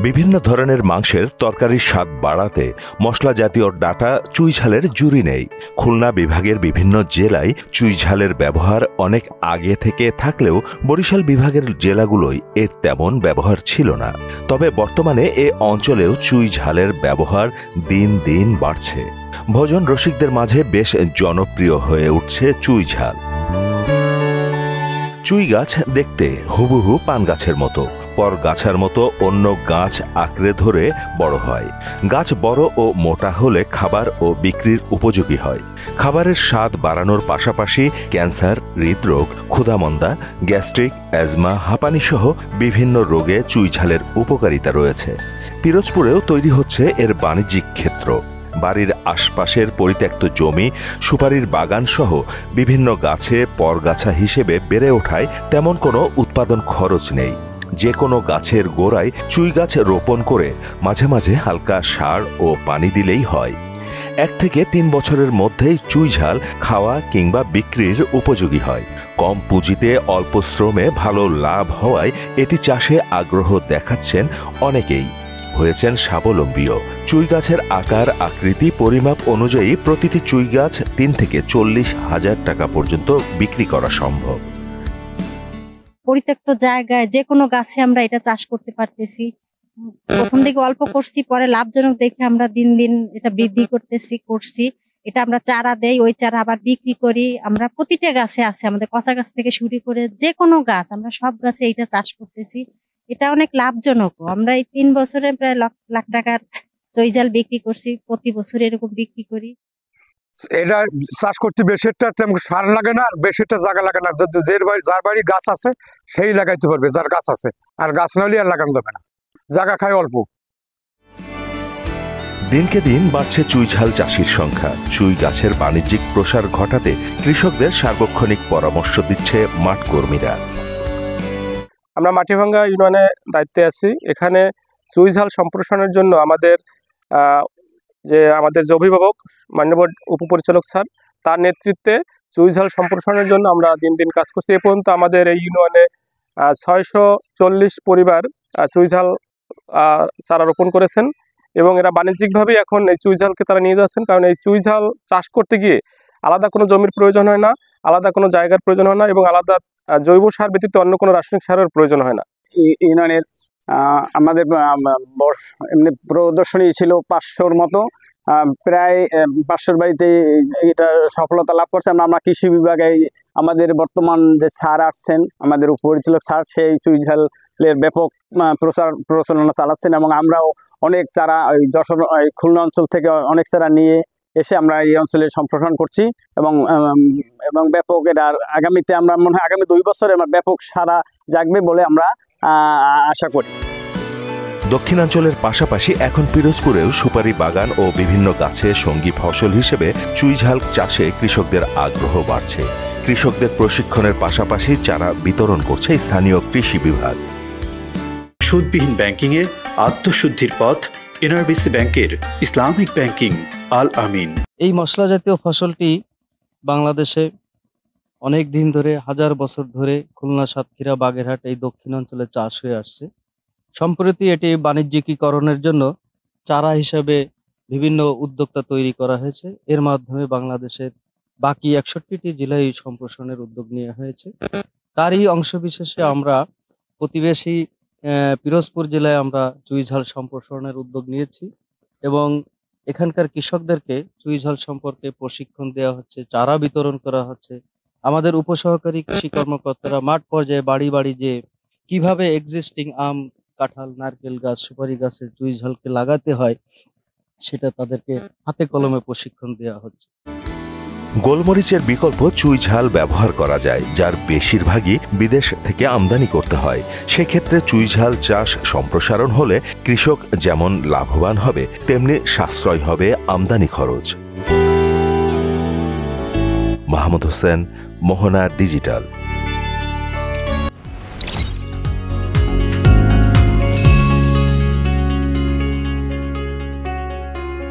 বিভিন্ন ধরনের মাংসের তরকারির স্বাদ বাড়াতে মশলা জাতীয় ডাটা চুই ঝালের জুড়ি নেই। খুলনা বিভাগের বিভিন্ন জেলায় চুই ঝালের ব্যবহার অনেক আগে থেকে থাকলেও বরিশাল বিভাগের জেলাগুলোয় এর তেমন ব্যবহার ছিল না। তবে বর্তমানে এ অঞ্চলেও চুই ঝালের ব্যবহার দিন দিন বাড়ছে। ভোজন রসিকদের মাঝে বেশ জনপ্রিয় হয়ে উঠছে চুই ঝাল। চুই গাছ দেখতে হুবহু পান গাছের মতো, পর গাছের মতো অন্য গাছ আঁকড়ে ধরে বড় হয়। গাছ বড় ও মোটা হলে খাবার ও বিক্রির উপযোগী হয়। খাবারের স্বাদ বাড়ানোর পাশাপাশি ক্যান্সার, হৃদরোগ, ক্ষুধামন্দা, গ্যাস্ট্রিক, অ্যাজমা, হাঁপানি সহ বিভিন্ন রোগে চুই ঝালের উপকারিতা রয়েছে। পিরোজপুরেও তৈরি হচ্ছে এর বাণিজ্যিক ক্ষেত্র। বাড়ির আশপাশের পরিত্যক্ত জমি, সুপারির বাগান সহ বিভিন্ন গাছে পরগাছা হিসেবে বেড়ে ওঠায় তেমন কোনো উৎপাদন খরচ নেই। যে কোনো গাছের গোড়ায় চুই গাছ রোপণ করে মাঝে মাঝে হালকা সার ও পানি দিলেই হয়। 1 থেকে 3 বছরের মধ্যেই চুই ঝাল খাওয়া কিংবা বিক্রির উপযোগী হয়। কম পুঁজিতে অল্প শ্রমে ভালো লাভ হওয়ায় এটি চাষে আগ্রহ দেখাচ্ছেন অনেকেই, হয়েছেন স্বাবলম্বীও। চুই গাছের আকার আকৃতি পরিমাপ অনুযায়ী প্রতিটি চুই গাছ 3 থেকে 40 হাজার টাকা পর্যন্ত বিক্রি করা সম্ভব। পরিত্যক্ত জায়গায় যে কোনো গাছে আমরা এটা চাষ করতে পারতেছি। প্রথম দিকে অল্প করছি, পরে লাভজনক দেখে আমরা দিন দিন এটা বৃদ্ধি করছি। এটা আমরা চারা দেই, ওই চারা আবার বিক্রি করি। আমরা প্রতিটা গাছে আছে, আমাদের কচা গাছ থেকে শুরু করে যে কোনো গাছ, আমরা সব গাছে এটা চাষ করতেছি। এটা অনেক লাভজনক। আমরা এই 3 বছরে প্রায় লাখ টাকার চুই ঝাল বিক্রি করছি, প্রতি বছর এরকম বিক্রি করি। এটা চাষ করতে বেশিটা তেমন সার লাগে না, আর বেশিটা জায়গা লাগে না। যার বাড়ি গাছ আছে সেই লাগাইতে পারবে, যার গাছ আছে। আর গাছ না হলে আর লাগানো যাবে না, জায়গা খায় অল্প। দিনকে দিন বাড়ছে চুই ঝাল চাষির সংখ্যা। চুই গাছের বাণিজ্যিক প্রসার ঘটাতে কৃষকদের সার্বক্ষণিক পরামর্শ দিচ্ছে মাঠ কর্মীরা। আমরা মাটিভাঙ্গা ইউনিয়নে দায়িত্বে আছি। এখানে চুই ঝাল সম্প্রসারণের জন্য আমাদের যে অভিভাবক মাননীয় উপপরিচালক স্যার, তার নেতৃত্বে চুই ঝাল সম্প্রসারণের জন্য আমরা দিন দিন কাজ করছি। এ পর্যন্ত আমাদের এই ইউনিয়নে 640 পরিবার চুই ঝাল চারা রোপণ করেছেন এবং এরা বাণিজ্যিকভাবে এখন এই চুই ঝালকে তারা নিয়ে যাচ্ছেন। কারণ এই চুই ঝাল চাষ করতে গিয়ে আলাদা কোনো জমির প্রয়োজন হয় না, আলাদা কোনো জায়গার প্রয়োজন হয় না এবং আলাদা জৈব সার ব্যতীত অন্য কোনো রাসায়নিক সারের প্রয়োজন হয় না। ইউনিয়নের আমাদের এমনি প্রদর্শনী ছিল 500-র মতো, প্রায় 500-র বাড়িতে এটা সফলতা লাভ করছে। আমরা কৃষি বিভাগে আমাদের বর্তমান যে স্যার আসছেন, আমাদের উপপরিচালক স্যার, সেই চুই ঝালের ব্যাপক প্রচারণা চালাচ্ছেন এবং আমরাও অনেক চারা যশোর খুলনা অঞ্চল থেকে অনেক চারা নিয়ে এসে আমরা এই অঞ্চলে সম্প্রসারণ করছি এবং ব্যাপক এটা আগামীতে আমরা মনে হয় আগামী 2 বছরে আমরা ব্যাপক সারা জাগবে বলে আমরা আশা করি। দক্ষিণাঞ্চলের পাশাপাশি এখন পিরোজপুরেও সুপারি বাগান ও বিভিন্ন গাছে সঙ্গী ফসল হিসেবে চুই ঝাল চাষে কৃষকদের আগ্রহ বাড়ছে। কৃষকদের প্রশিক্ষণের পাশাপাশি চারা বিতরণ করছে স্থানীয় কৃষি বিভাগ। সুদবিহীন ব্যাংকিংয়ে আত্মশুদ্ধির পথ এনআরবিসি ব্যাংকের ইসলামিক ব্যাংকিং আল আমিন। এই মশলা জাতীয় ফসলটি বাংলাদেশে অনেক দিন ধরে, 1000 বছর ধরে খুলনা, সাতক্ষীরা, বাগেরহাট এই দক্ষিণাঞ্চলে চাষ হয়ে আসছে। সম্প্রতি এটি বাণিজ্যিকীকরণের জন্য চারা হিসেবে বিভিন্ন উদ্যোক্তা তৈরি করা হয়েছে। এর মাধ্যমে বাংলাদেশের বাকি 61টি জেলায় সম্প্রসারণের উদ্যোগ নেওয়া হয়েছে। তারই অংশবিশেষে আমরা প্রতিবেশী পিরোজপুর জেলায় আমরা চুই ঝাল সম্প্রসারণের উদ্যোগ নিয়েছি এবং এখানকার কৃষকদেরকে চুই ঝাল সম্পর্কে প্রশিক্ষণ দেওয়া হচ্ছে, চারা বিতরণ করা হচ্ছে। আমাদের উপসহকারী কৃষি কর্মকর্তারা মাঠ পর্যায়ে বাড়ি বাড়ি যে কিভাবে এক্সিস্টিং আম, কাঁঠাল, নারকেল গাছ, সুপারি গাছে চুই ঝালকে লাগাতে হয় সেটা তাদেরকে হাতে কলমে প্রশিক্ষণ দেওয়া হচ্ছে। গোলমরিচের বিকল্প চুই ঝাল ব্যবহার করা যায়, যার বেশিরভাগই বিদেশ থেকে আমদানি করতে হয়। সেক্ষেত্রে চুই ঝাল চাষ সম্প্রসারণ হলে কৃষক যেমন লাভবান হবে, তেমনি সাশ্রয় হবে আমদানি খরচ। মাহমুদ হোসেন, মোহনা ডিজিটাল।